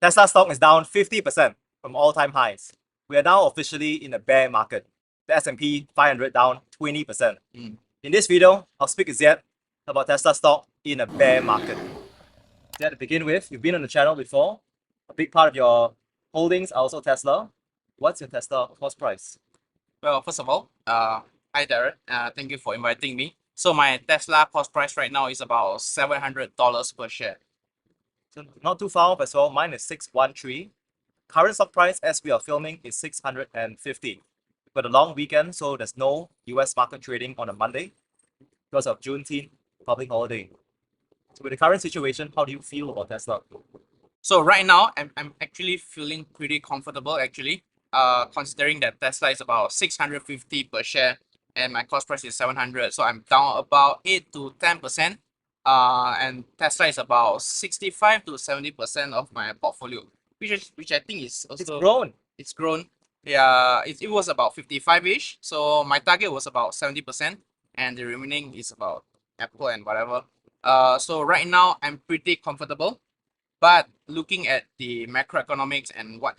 Tesla stock is down 50% from all-time highs. We are now officially in a bear market. The S&P 500 down 20%. In this video, I'll speak to Ziet about Tesla stock in a bear market. Ziet, to begin with, you've been on the channel before. A big part of your holdings are also Tesla. What's your Tesla cost price? Well, first of all, hi Daren. Thank you for inviting me. So my Tesla cost price right now is about $700 per share. So not too far off as well. Mine is 613. Current stock price as we are filming is 650. We've got a long weekend, so there's no US market trading on a Monday because of Juneteenth public holiday. So with the current situation, how do you feel about Tesla? So right now, I'm actually feeling pretty comfortable actually. Considering that Tesla is about 650 per share and my cost price is 700, so I'm down about 8 to 10%. And Tesla is about 65 to 70% of my portfolio, which I think is also It's grown. It's grown. Yeah, it was about 55-ish. So my target was about 70%, and the remaining is about Apple and whatever. So right now I'm pretty comfortable. But looking at the macroeconomics and what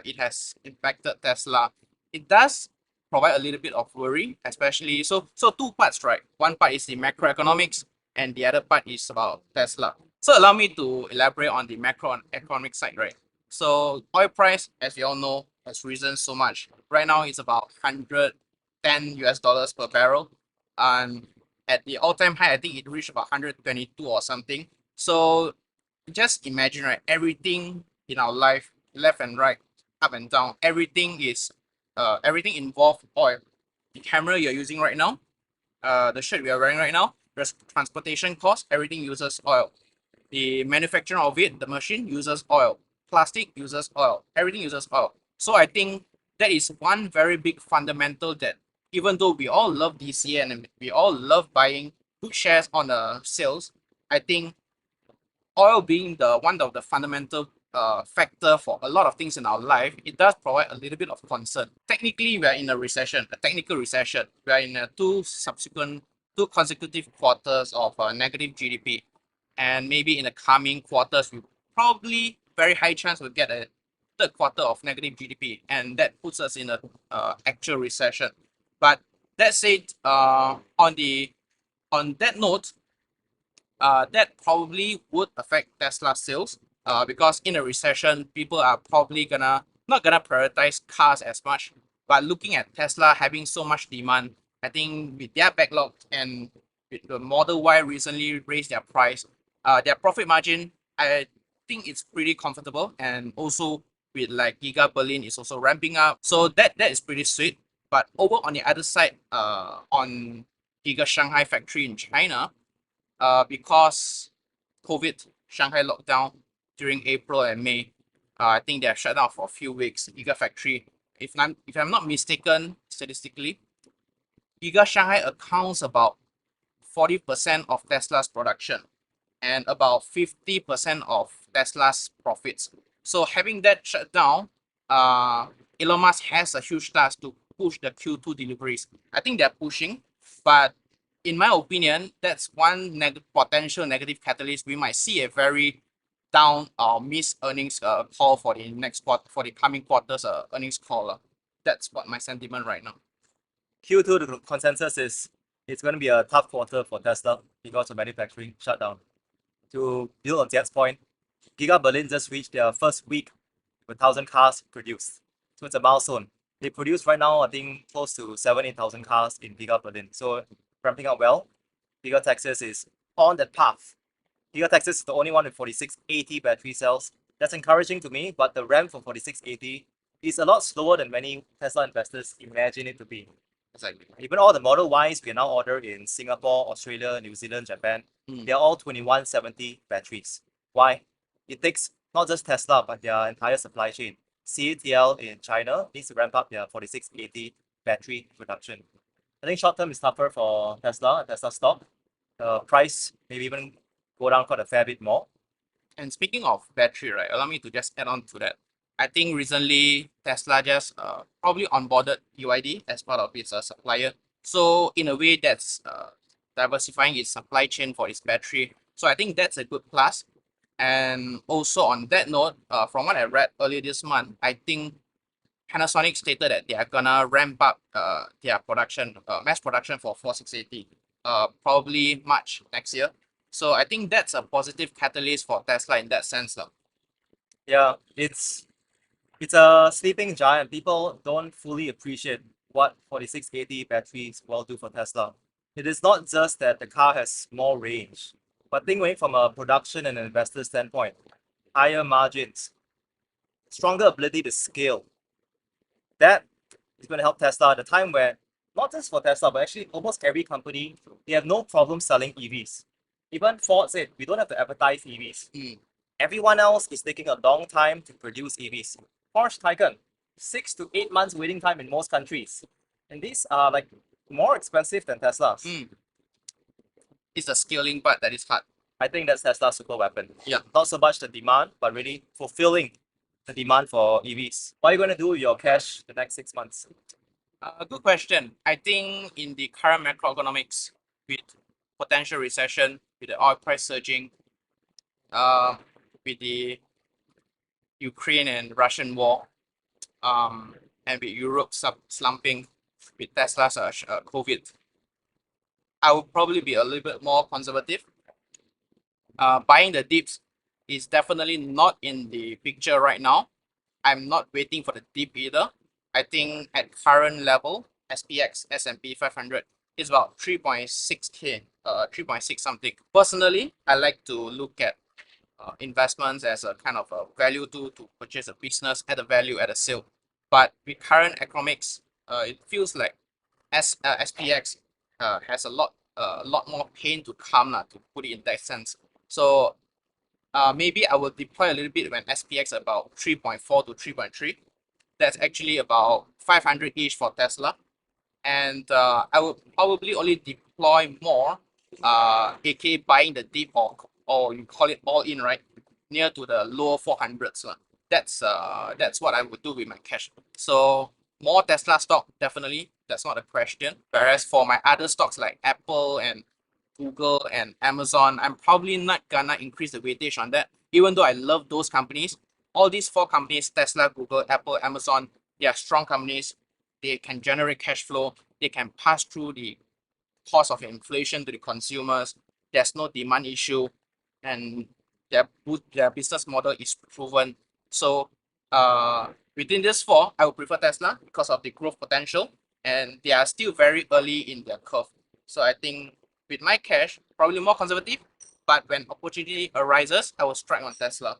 it has impacted Tesla, it does provide a little bit of worry, especially so two parts, right? One part is the macroeconomics, and the other part is about Tesla. So allow me to elaborate on the macroeconomic side, right? So oil price, as you all know, has risen so much. Right now, it's about 110 US dollars per barrel, and at the all-time high, I think it reached about 122 or something. So just imagine, right? Everything in our life, left and right, up and down, everything everything involved oil. The camera you're using right now, the shirt we are wearing right now, there's transportation cost, everything uses oil. The manufacturing of it, the machine uses oil. Plastic uses oil. Everything uses oil. So I think that is one very big fundamental that even though we all love DCA and we all love buying good shares on the sales, I think oil being the one of the fundamental factor for a lot of things in our life, it does provide a little bit of concern. Technically, we are in a recession, a technical recession. We are in two consecutive quarters of negative GDP, and maybe in the coming quarters, we probably very high chance we'll get a third quarter of negative GDP, and that puts us in a actual recession. But that said, on that note, that probably would affect Tesla sales because in a recession, people are probably not gonna prioritize cars as much. But looking at Tesla having so much demand, I think with their backlog and with the Model Y recently raised their price, their profit margin, I think it's pretty comfortable. And also with like Giga Berlin is also ramping up, so that is pretty sweet. But over on the other side, on Giga Shanghai factory in China, because COVID, Shanghai lockdown during April and May, I think they are shut down for a few weeks. Gigafactory, if I'm not mistaken, statistically, Giga Shanghai accounts about 40% of Tesla's production and about 50% of Tesla's profits. So having that shut down, Elon Musk has a huge task to push the Q2 deliveries. I think they're pushing, but in my opinion, that's one potential negative catalyst. We might see a very down or miss earnings call for the next quarter, for the coming quarters earnings call. That's what my sentiment right now. Q2, the consensus is it's going to be a tough quarter for Tesla because of manufacturing shutdown. To build on Ziet's point, Giga Berlin just reached their first week with 1,000 cars produced. So it's a milestone. They produce right now, I think, close to 8,000 cars in Giga Berlin. So ramping up well. Giga Texas is on that path. Giga Texas is the only one with 4680 battery cells. That's encouraging to me, but the ramp for 4680 is a lot slower than many Tesla investors imagine it to be. Exactly. Even all the Model Ys we now order in Singapore, Australia, New Zealand, Japan, they're all 2170 batteries. Why? It takes not just Tesla, but their entire supply chain. CATL in China needs to ramp up their 4680 battery production. I think short term is tougher for Tesla stock. The price maybe even go down quite a fair bit more. And speaking of battery, right, allow me to just add on to that. I think recently Tesla just probably onboarded UID as part of its supplier. So in a way, that's diversifying its supply chain for its battery. So I think that's a good plus. And also on that note, from what I read earlier this month, I think Panasonic stated that they are gonna ramp up their production, mass production for 4680, probably March next year. So I think that's a positive catalyst for Tesla in that sense. Yeah, it's a sleeping giant. People don't fully appreciate what 4680 batteries will do for Tesla. It is not just that the car has more range, but thinking from a production and an investor standpoint, higher margins, stronger ability to scale. That is going to help Tesla at a time where, not just for Tesla, but actually almost every company, they have no problem selling EVs. Even Ford said, we don't have to advertise EVs. Everyone else is taking a long time to produce EVs. Porsche Taycan, 6 to 8 months waiting time in most countries. And these are like more expensive than Tesla's. It's the scaling part that is hard. I think that's Tesla's super weapon. Yeah. Not so much the demand, but really fulfilling the demand for EVs. What are you going to do with your cash the next 6 months? Good question. I think in the current macroeconomics, with potential recession, with the oil price surging, with the Ukraine and Russian war, and with Europe slumping, with Tesla's COVID, I would probably be a little bit more conservative. Buying the dips is definitely not in the picture right now. I'm not waiting for the dip either. I think at current level, SPX S&P 500 is about 3.6k, 3.6 something. Personally, I like to look at investments as a kind of a value to purchase a business at a value at a sale. But with current economics, it feels like SPX has a lot more pain to come to put it in that sense. So maybe I will deploy a little bit when SPX about 3.4 to 3.3. That's actually about 500 each for Tesla. And I will probably only deploy more, aka buying the dip, or you call it all in, right? Near to the lower 400s. That's what I would do with my cash. So more Tesla stock, definitely. That's not a question. Whereas for my other stocks like Apple and Google and Amazon, I'm probably not gonna increase the weightage on that. Even though I love those companies, all these four companies, Tesla, Google, Apple, Amazon, they are strong companies. They can generate cash flow. They can pass through the cost of inflation to the consumers. There's no demand issue, and their business model is proven. So within these four, I would prefer Tesla because of the growth potential, and they are still very early in their curve. So I think with my cash, probably more conservative, but when opportunity arises, I will strike on Tesla.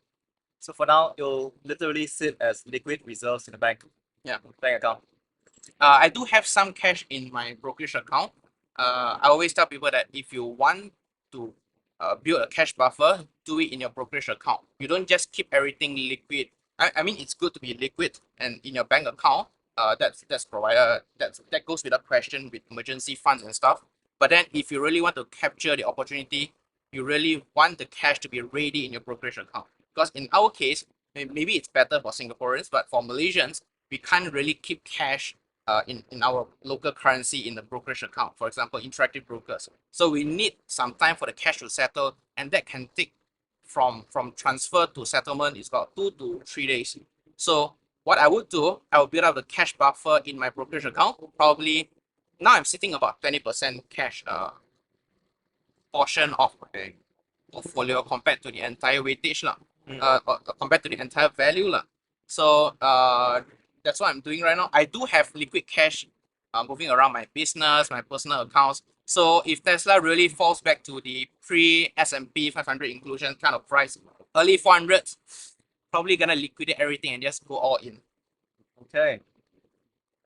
So for now, it'll literally sit as liquid reserves in the bank. Yeah. Bank account. I do have some cash in my brokerage account. I always tell people that if you want to build a cash buffer, do it in your brokerage account. You don't just keep everything liquid. I mean, it's good to be liquid and in your bank account. That's provided. That goes without question with emergency funds and stuff. But then, if you really want to capture the opportunity, you really want the cash to be ready in your brokerage account. Because in our case, maybe it's better for Singaporeans, but for Malaysians, we can't really keep cash in our local currency in the brokerage account, for example, interactive brokers. So we need some time for the cash to settle, and that can take from transfer to settlement is about 2 to 3 days. So what I would do, I will build up the cash buffer in my brokerage account. Probably now I'm sitting about 20% cash portion of my portfolio compared to the entire weightage compared to the entire value So that's what I'm doing right now. I do have liquid cash moving around my business, my personal accounts. So if Tesla really falls back to the pre S&P 500 inclusion kind of price, early 400s, probably gonna liquidate everything and just go all in. Okay.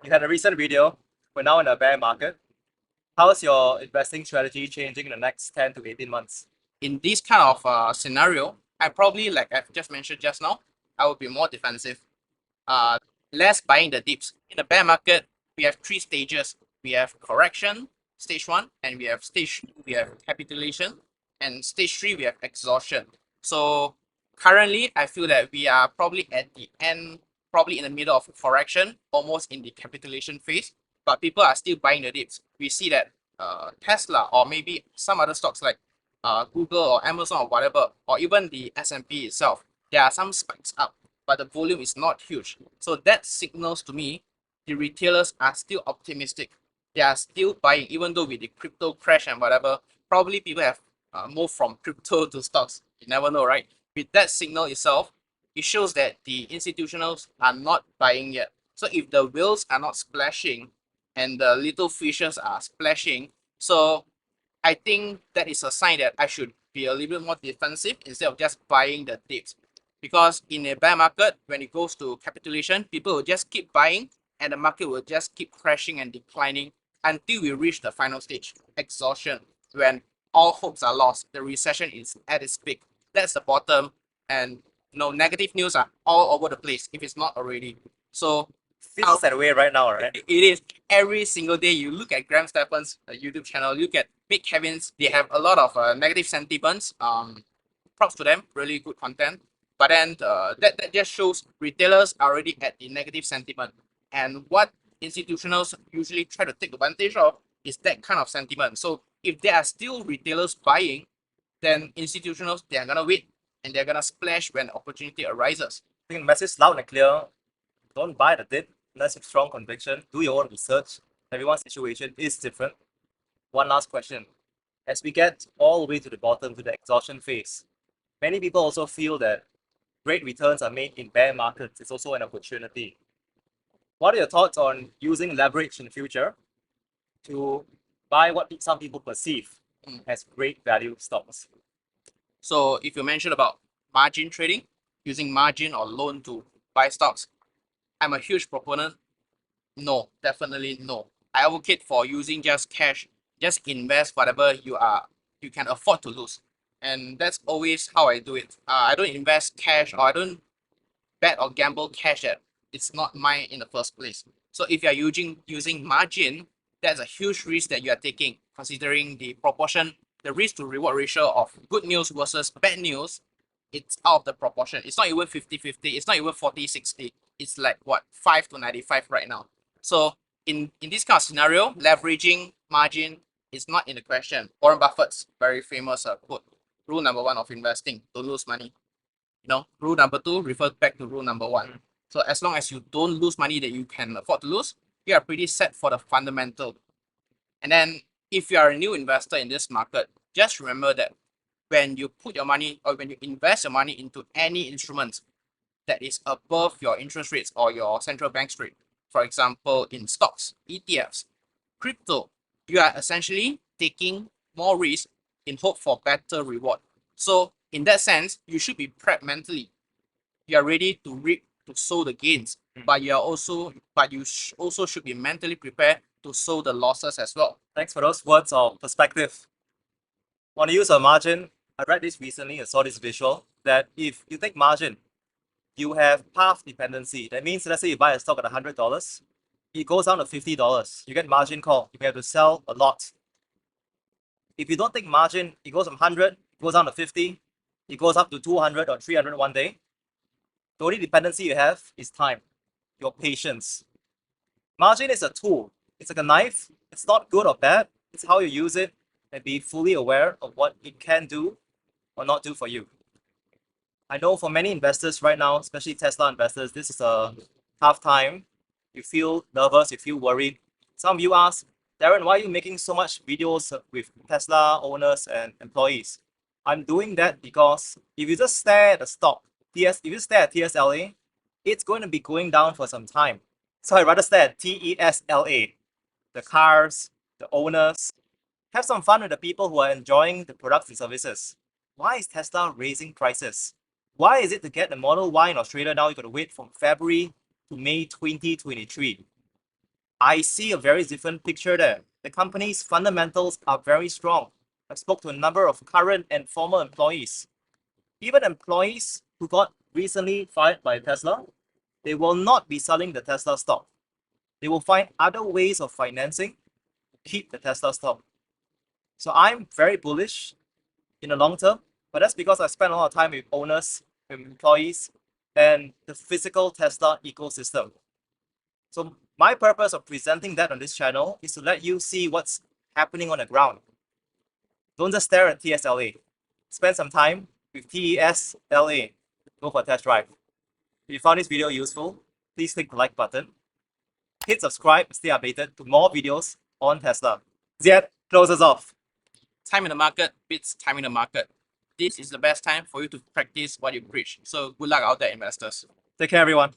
You had a recent video. We're now in a bear market. How is your investing strategy changing in the next 10 to 18 months? In this kind of scenario, I probably, like I've just mentioned just now, I would be more defensive. Less buying the dips. In the bear market, we have 3 stages. We have correction, stage 1, and we have stage 2, we have capitulation, and stage 3, we have exhaustion. So currently, I feel that we are probably at the end, probably in the middle of correction, almost in the capitulation phase, but people are still buying the dips. We see that Tesla or maybe some other stocks like Google or Amazon or whatever, or even the S&P itself, there are some spikes up, but the volume is not huge. So that signals to me the retailers are still optimistic. They are still buying, even though with the crypto crash and whatever, probably people have moved from crypto to stocks. You never know, right? With that signal itself, it shows that the institutionals are not buying yet. So if the whales are not splashing and the little fishes are splashing, so I think that is a sign that I should be a little bit more defensive instead of just buying the dips. Because in a bear market, when it goes to capitulation, people will just keep buying and the market will just keep crashing and declining until we reach the final stage, exhaustion, when all hopes are lost. The recession is at its peak. That's the bottom, and negative news are all over the place if it's not already. So Feels that way right now, right? it is every single day. You look at Graham Stephan's YouTube channel, look at Big Kevin's, they have a lot of negative sentiments. Props to them, really good content. But then that just shows retailers are already at the negative sentiment. And what institutionals usually try to take advantage of is that kind of sentiment. So if there are still retailers buying, then institutionals, they are going to wait and they're going to splash when opportunity arises. I think the message loud and clear. Don't buy the dip unless you have strong conviction. Do your own research. Everyone's situation is different. One last question. As we get all the way to the bottom, to the exhaustion phase, many people also feel that great returns are made in bear markets. It's also an opportunity. What are your thoughts on using leverage in the future to buy what some people perceive as great value stocks? So if you mentioned about margin trading, using margin or loan to buy stocks, I'm a huge proponent. No, definitely no. I advocate for using just cash, just invest whatever you can afford to lose. And that's always how I do it. I don't invest cash, or I don't bet or gamble cash that it's not mine in the first place. So if you're using margin, that's a huge risk that you are taking, considering the proportion, the risk to reward ratio of good news versus bad news. It's out of the proportion. It's not even 50-50. It's not even 40-60. It's like what, 5 to 95 right now. So in this kind of scenario, leveraging margin is not in the question. Warren Buffett's very famous quote: rule number 1 of investing, don't lose money. Rule number 2 refers back to rule number 1. So as long as you don't lose money that you can afford to lose, you are pretty set for the fundamental. And then if you are a new investor in this market, just remember that when you put your money or when you invest your money into any instruments that is above your interest rates or your central bank's rate, for example, in stocks, ETFs, crypto, you are essentially taking more risk in hope for better reward. So in that sense, you should be prepped mentally. You are ready to reap, to sow the gains, but you also should be mentally prepared to sow the losses as well. Thanks for those words of perspective. Want to use a margin? I read this recently and saw this visual that if you take margin, you have path dependency. That means, let's say you buy a stock at $100, it goes down to $50. You get margin call. You have to sell a lot. If you don't take margin, it goes from 100, it goes down to 50, it goes up to 200 or 300 one day. The only dependency you have is time, your patience. Margin is a tool. It's like a knife. It's not good or bad. It's how you use it and be fully aware of what it can do or not do for you. I know for many investors right now, especially Tesla investors, this is a tough time. You feel nervous, you feel worried. Some of you ask, Daren, why are you making so much videos with Tesla owners and employees? I'm doing that because if you just stare at the stock, if you stare at TSLA, it's going to be going down for some time. So I'd rather stare at TESLA, the cars, the owners. Have some fun with the people who are enjoying the products and services. Why is Tesla raising prices? Why is it to get the Model Y in Australia now you got to wait from February to May 2023? I see a very different picture there. The company's fundamentals are very strong. I spoke to a number of current and former employees. Even employees who got recently fired by Tesla, they will not be selling the Tesla stock. They will find other ways of financing to keep the Tesla stock. So I'm very bullish in the long term, but that's because I spend a lot of time with owners, with employees, and the physical Tesla ecosystem. So my purpose of presenting that on this channel is to let you see what's happening on the ground. Don't just stare at TSLA. Spend some time with TSLA. Go for a test drive. If you found this video useful, please click the like button. Hit subscribe to stay updated to more videos on Tesla. Ziet closes off. Time in the market beats time in the market. This is the best time for you to practice what you preach. So good luck out there, investors. Take care, everyone.